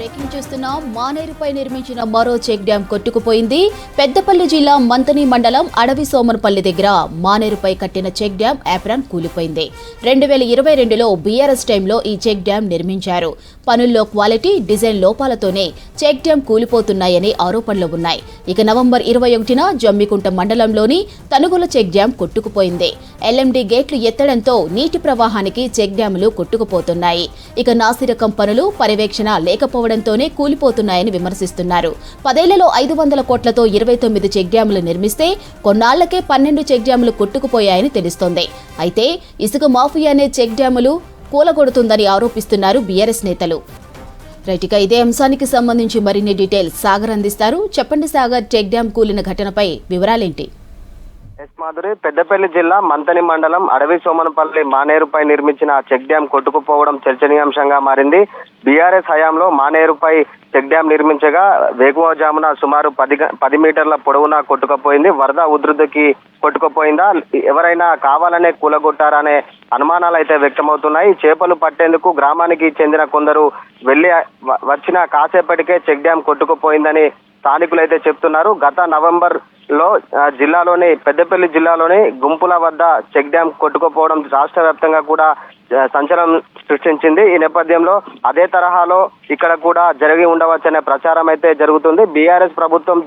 Breaking చూస్తున్నాం. మానేరుపై నిర్మించిన మరో చెక్ డ్యాం కొట్టుకుపోయింది. పెద్దపల్లి జిల్లా మంతని మండలం అడవి సోమన్పల్లి దగ్గర మానేరుపై కట్టిన చెక్ డ్యాం యాప్రాన్ కూలిపోయింది. 2022లో బీఆర్ఎస్ టైంలో ఈ చెక్ డ్యాం నిర్మించారు. పనుల్లో క్వాలిటీ, డిజైన్ లోపాలతోనే చెక్ డ్యాం కూలిపోతున్నాయని ఆరోపణలు ఉన్నాయి. ఇక నవంబర్ 21న జమ్మికుంట మండలంలోని తనుగుల చెక్ డ్యాం కొట్టుకుపోయింది. ఎల్ఎండి గేట్లు ఎత్తడంతో నీటి ప్రవాహానికి చెక్ డ్యాములు కొట్టుకుపోతున్నాయి. ఇక నాసిరకం పనులు పర్యవేక్షణ లేకపోవడంతోనే కూలిపోతున్నాయని విమర్శిస్తున్నారు. 10 ఏళ్లలో 500 కోట్లతో 29 చెక్ డ్యాములు నిర్మిస్తే కొన్నాళ్లకే 12 చెక్ డ్యాములు కొట్టుకుపోయాయని తెలుస్తోంది. అయితే ఇసుక మాఫియానే చెక్ డ్యాములు కూలగొడుతుందని ఆరోపిస్తున్నారు బీఆర్ఎస్ నేతలు. రైట్గా ఇదే అంశానికి సంబంధించి మరిన్ని డీటెయిల్స్ సాగర్ అందిస్తారు. చెప్పండి సాగర్, చెక్ డ్యాం కూలిన ఘటనపై వివరాలేంటి? మాధురి, పెద్దపల్లి జిల్లా మంతని మండలం అడవి సోమనపల్లి మానేరుపై నిర్మించిన చెక్ డ్యాం కొట్టుకుపోవడం చర్చనీయాంశంగా మారింది. బీఆర్ఎస్ హయాంలో మానేరుపై చెక్ డ్యాం నిర్మించగా వేకువజామున సుమారు 10 మీటర్ల పొడవున కొట్టుకుపోయింది. వరద ఉధృతికి కొట్టుకుపోయిందా, ఎవరైనా కావాలనే కూలగొట్టారనే అనుమానాలు అయితే వ్యక్తమవుతున్నాయి. చేపలు పట్టేందుకు గ్రామానికి చెందిన కొందరు వచ్చిన కాసేపటికే చెక్ డ్యాం కొట్టుకుపోయిందని స్థానికులు అయితే చెప్తున్నారు. గత నవంబర్ లో జిల్లాలోని పెద్దపల్లి జిల్లాలోని గుంపుల వద్ద చెక్ డ్యాం కొట్టుకుపోవడం రాష్ట్ర వ్యాప్తంగా కూడా సంచలనం సృష్టించింది. ఈ నేపథ్యంలో అదే తరహాలో ఇక్కడ కూడా జరిగి ఉండవచ్చనే ప్రచారం అయితే జరుగుతుంది. బీఆర్ఎస్ ప్రభుత్వం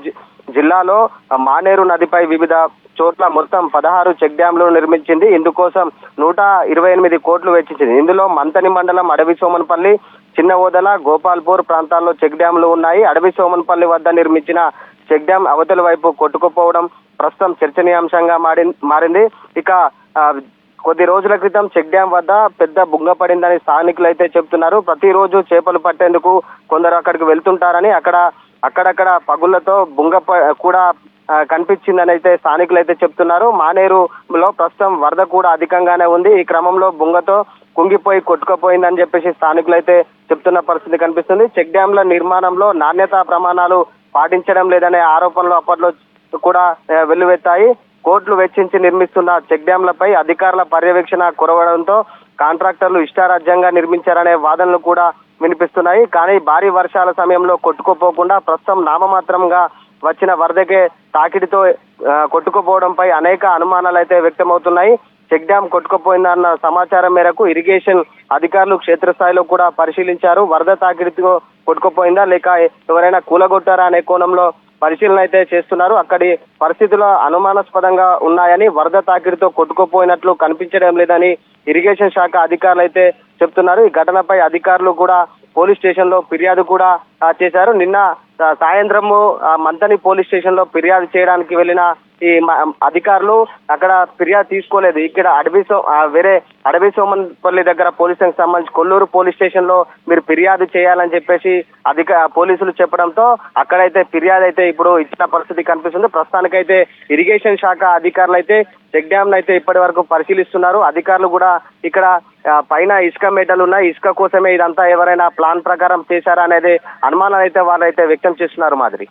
జిల్లాలో మానేరు నదిపై వివిధ చోట్ల మొత్తం 16 చెక్ డ్యాంలు నిర్మించింది. ఇందుకోసం 128 కోట్లు వెచ్చించింది. ఇందులో మంతని మండలం అడవి సోమన్పల్లి, చిన్న ఓదల, గోపాల్పూర్ ప్రాంతాల్లో చెక్ డ్యాంలు ఉన్నాయి. అడవి సోమన్పల్లి వద్ద నిర్మించిన చెక్ డ్యాం అవతలి వైపు కొట్టుకుపోవడం ప్రస్తుతం చర్చనీయాంశంగా మారింది. ఇక కొద్ది రోజుల క్రితం చెక్ డ్యాం వద్ద పెద్ద బుంగ పడిందని స్థానికులు అయితే చెప్తున్నారు. ప్రతిరోజు చేపలు పట్టేందుకు కొందరు అక్కడికి వెళ్తుంటారని, అక్కడక్కడ పగుళ్లతో బుంగ కూడా కనిపించిందని అయితే స్థానికులు అయితే చెప్తున్నారు. మానేరులో ప్రస్తుతం వరద కూడా అధికంగానే ఉంది. ఈ క్రమంలో బుంగతో కుంగిపోయి కొట్టుకుపోయిందని చెప్పేసి స్థానికులు అయితే చెప్తున్న పరిస్థితి కనిపిస్తుంది. చెక్ డ్యాంల నిర్మాణంలో నాణ్యతా ప్రమాణాలు పాటించడం లేదనే ఆరోపణలు అప్పట్లో కూడా వెల్లువెత్తాయి. కోట్లు వెచ్చించి నిర్మిస్తున్న చెక్ డ్యాంలపై అధికారుల పర్యవేక్షణ కురవడంతో కాంట్రాక్టర్లు ఇష్టారాజ్యంగా నిర్మించారనే వాదనలు కూడా వినిపిస్తున్నాయి. కానీ భారీ వర్షాల సమయంలో కొట్టుకుపోకుండా ప్రస్తుతం నామమాత్రంగా వచ్చిన వరదకే తాకిడితో కొట్టుకుపోవడంపై అనేక అనుమానాలు అయితే వ్యక్తమవుతున్నాయి. చెక్ డ్యాం కొట్టుకుపోయిందన్న సమాచారం మేరకు ఇరిగేషన్ అధికారులు క్షేత్రస్థాయిలో కూడా పరిశీలించారు. వరద తాకిడితో కొట్టుకుపోయిందా లేక ఎవరైనా కూలగొట్టారా అనే కోణంలో పరిశీలన అయితే చేస్తున్నారు. అక్కడి పరిస్థితులు అనుమానాస్పదంగా ఉన్నాయని, వరద తాకిడితో కొట్టుకుపోయినట్లు కనిపించడం లేదని ఇరిగేషన్ శాఖ అధికారులు అయితే చెప్తున్నారు. ఈ ఘటనపై అధికారులు కూడా పోలీస్ స్టేషన్ లో ఫిర్యాదు కూడా చేశారు. నిన్న సాయంత్రము మంతని పోలీస్ స్టేషన్ లో ఫిర్యాదు చేయడానికి వెళ్ళిన ఈ అధికారులు అక్కడ ఫిర్యాదు తీసుకోలేదు. ఇక్కడ వేరే అడవి సోమన్పల్లి దగ్గర పోలీసులకు సంబంధించి కొల్లూరు పోలీస్ స్టేషన్ లో మీరు ఫిర్యాదు చేయాలని చెప్పేసి పోలీసులు చెప్పడంతో అక్కడైతే ఫిర్యాదు అయితే ఇప్పుడు ఇచ్చిన పరిస్థితి కనిపిస్తుంది. ప్రస్తుతానికైతే ఇరిగేషన్ శాఖ అధికారులు అయితే చెక్ డ్యామ్ అయితే ఇప్పటి వరకు పరిశీలిస్తున్నారు. అధికారులు కూడా ఇక్కడ పైన ఇసుక మేటలు ఉన్నాయి, ఇసుక కోసమే ఇదంతా ఎవరైనా ప్లాన్ ప్రకారం చేశారా అనేది అనుమానాలు అయితే వాళ్ళైతే వ్యక్తం చేస్తున్నారు. మాదిరి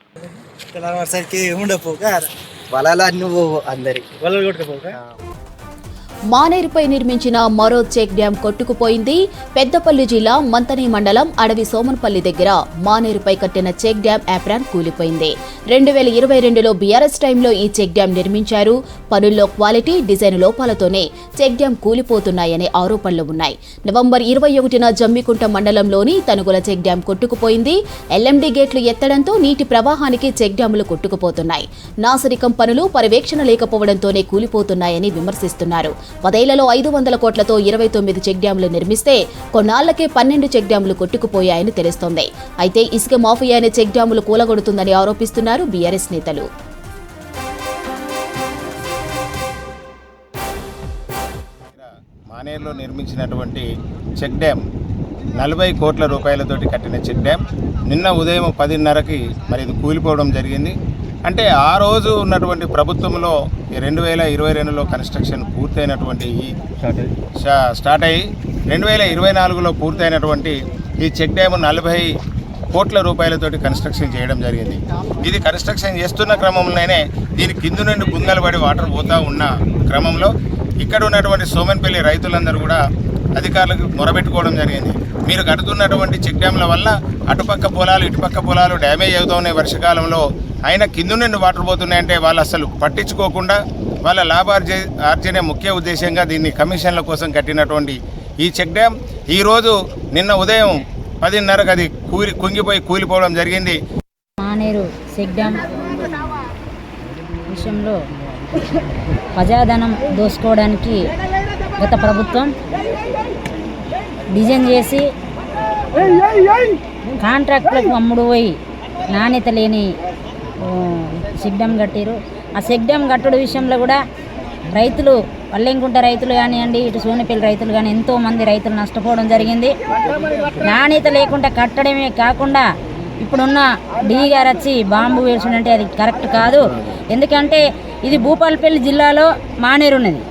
మానేరుపై నిర్మించిన మరో చెక్ డ్యాం కొట్టుకుపోయింది. పెద్దపల్లి జిల్లా మంతని మండలం అడవి సోమన్పల్లి దగ్గర మానేరుపై కట్టిన చెక్ డ్యాం యాప్రాన్ కూలిపోయింది. 2022లో బీఆర్ఎస్ టైంలో ఈ చెక్ డ్యాం నిర్మించారు. పనుల్లో క్వాలిటీ, డిజైన్ లోపాలతోనే చెక్ డ్యాం కూలిపోతున్నాయనే ఆరోపణలు ఉన్నాయి. నవంబర్ 21న జమ్మికుంట మండలంలోని తనుగుల చెక్ డ్యాం కొట్టుకుపోయింది. ఎల్ఎండి గేట్లు ఎత్తడంతో నీటి ప్రవాహానికి చెక్ డ్యాములు కొట్టుకుపోతున్నాయి. నాసిరకం పనులు పర్యవేక్షణ లేకపోవడంతోనే కూలిపోతున్నాయని విమర్శిస్తున్నారు. 10 ఏళ్లలో 500 కోట్లతో 29 చెక్ డ్యాంలు నిర్మిస్తే కొన్నాళ్లకే 12 చెక్ డ్యాంలు కొట్టుకుపోయాయని తెలుస్తోంది. అయితే ఇసుక మాఫియానే చెక్ డ్యాములు కూలగొడుతుందని ఆరోపిస్తున్నారు బీఆర్ఎస్ నేతలు. మానేరులో నిర్మించినటువంటి చెక్ డ్యాం 40 కోట్ల రూపాయలతోటి కట్టిన చెక్ డ్యాం నిన్న ఉదయం 10:30కి మరి ఇది కూలిపోవడం జరిగింది. అంటే ఆ రోజు ఉన్నటువంటి ప్రభుత్వంలో 2022లో కన్స్ట్రక్షన్ పూర్తయినటువంటి స్టార్ట్ అయ్యి 2024లో పూర్తయినటువంటి ఈ చెక్ డ్యామ్ 40 కోట్ల రూపాయలతోటి కన్స్ట్రక్షన్ చేయడం జరిగింది. ఇది కన్స్ట్రక్షన్ చేస్తున్న క్రమంలోనే దీని కింద నుండి బుంగలు పడి వాటర్ పోతూ ఉన్న క్రమంలో ఇక్కడ ఉన్నటువంటి సోమన్పల్లి రైతులందరూ కూడా అధికారులకు మొరబెట్టుకోవడం జరిగింది. మీరు కడుతున్నటువంటి చెక్ డ్యాంల వల్ల అటుపక్క పొలాలు ఇటుపక్క పొలాలు డ్యామేజ్ అవుతూ ఉన్నాయి వర్షకాలంలో. అయినా కింద నుండి వాటర్ పోతున్నాయంటే వాళ్ళు అసలు పట్టించుకోకుండా వాళ్ళ లాభార్జనే ముఖ్య ఉద్దేశంగా దీన్ని కమిషన్ల కోసం కట్టినటువంటి ఈ చెక్ డ్యామ్ ఈరోజు నిన్న ఉదయం 10:30కి అది కుంగిపోయి కూలిపోవడం జరిగింది. మానేరు చెక్ డ్యామ్ విషయంలో ప్రజాధనం దోసుకోవడానికి గత ప్రభుత్వం డిజైన్ చేసి కాంట్రాక్టులకు అమ్ముడు పోయి నాణ్యత లేని చెక్ డ్యామ్ కట్టారు. ఆ చెక్ డ్యామ్ కట్టడం విషయంలో కూడా రైతులు వల్లెంకుంట రైతులు కానివ్వండి, ఇటు సోనపల్లి రైతులు కానీ ఎంతోమంది రైతులు నష్టపోవడం జరిగింది. నాణ్యత లేకుండా కట్టడమే కాకుండా ఇప్పుడున్న డీ గారు వచ్చి బాంబు వేసుడంటే అది కరెక్ట్ కాదు. ఎందుకంటే ఇది భూపాలపల్లి జిల్లాలో మానేరు ఉన్నది,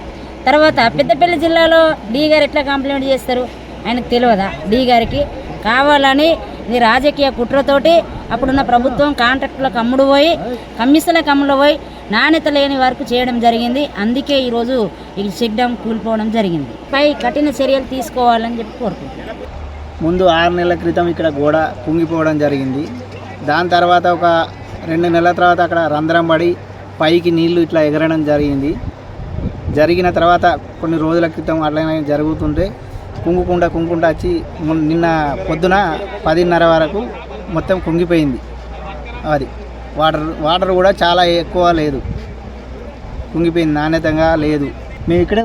తర్వాత పెద్దపల్లి జిల్లాలో డీ గారు ఎట్లా కాంప్లిమెంట్ చేస్తారు ఆయనకు తెలియదా? డీ గారికి కావాలని ఇది రాజకీయ కుట్రతోటి అప్పుడున్న ప్రభుత్వం కాంట్రాక్టులకు అమ్ముడు పోయి కమిషన్లకు అమ్ముడు పోయి నాణ్యత లేని వరకు చేయడం జరిగింది. అందుకే ఈరోజు ఈ చెక్ డ్యామ్ కూలిపోవడం జరిగింది. పై కఠిన చర్యలు తీసుకోవాలని చెప్పి కోరుకుంటున్నాను. ముందు 6 నెలల క్రితం ఇక్కడ గోడ కుంగిపోవడం జరిగింది. దాని తర్వాత ఒక 2 నెలల తర్వాత అక్కడ రంధ్రం పడి పైకి నీళ్లు ఇట్లా ఎగరడం జరిగింది. జరిగిన తర్వాత కొన్ని రోజుల క్రితం అట్లనే జరుగుతుంటే కుంగుకుంటా వచ్చి నిన్న పొద్దున 10:30 వరకు మొత్తం కుంగిపోయింది. అది వాటర్ కూడా చాలా ఎక్కువ లేదు, కుంగిపోయింది, నాణ్యతంగా లేదు. మేము ఇక్కడ